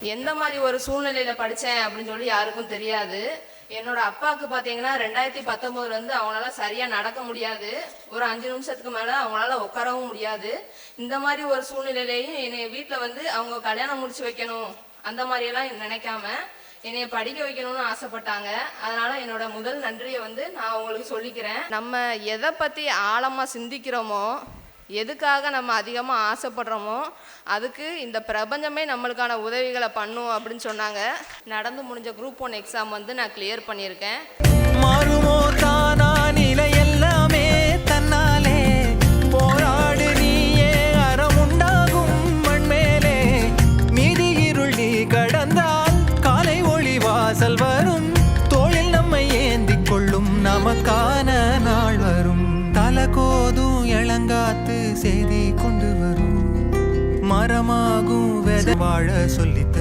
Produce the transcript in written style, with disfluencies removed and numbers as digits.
எந்த மாதிரி ஒரு சூழ்நிலையில படித்தேன் அப்படின்னு சொல்லி யாருக்கும் தெரியாது. என்னோட அப்பாவுக்கு பார்த்தீங்கன்னா 2019 அவங்களால சரியாக நடக்க முடியாது. ஒரு 5 நிமிஷத்துக்கு மேலே அவங்களால உட்காரவும் முடியாது. இந்த மாதிரி ஒரு சூழ்நிலையிலையும் என்னை வீட்டில் அவங்க கல்யாணம் முடிச்சு வைக்கணும் அந்த மாதிரியெல்லாம் நினைக்காம என்னைய படிக்க வைக்கணும்னு ஆசைப்பட்டாங்க. அதனால என்னோட முதல் நன்றியை நான் அவங்களுக்கு சொல்லிக்கிறேன். நம்ம எதை பற்றி ஆழமாக சிந்திக்கிறோமோ, எதுக்காக நம்ம அதிகமாக ஆசைப்படுறோமோ அதுக்கு இந்த பிரபஞ்சமே நம்மளுக்கான உதவிகளை பண்ணும் அப்படின்னு சொன்னாங்க. நடந்து முடிஞ்ச குரூப் 1 எக்ஸாம் நான் கிளியர் பண்ணியிருக்கேன். மாறுமோ தானா நிலை எல்லாமே தன்னாலே போராடு நீயே அறமுண்டாகும் மண்மேலே மீதி இருள் நீ கடந்தால் காலை ஒளி வாசல் வரும் தோளில் நம்மை ஏந்திக் கொள்ளும் நமக்கான நாள் வரும் தலகோதும் இளங்காத்து செய்தி கொண்டு வரும் மரமாகும் வெத வாழ சொல்லித்த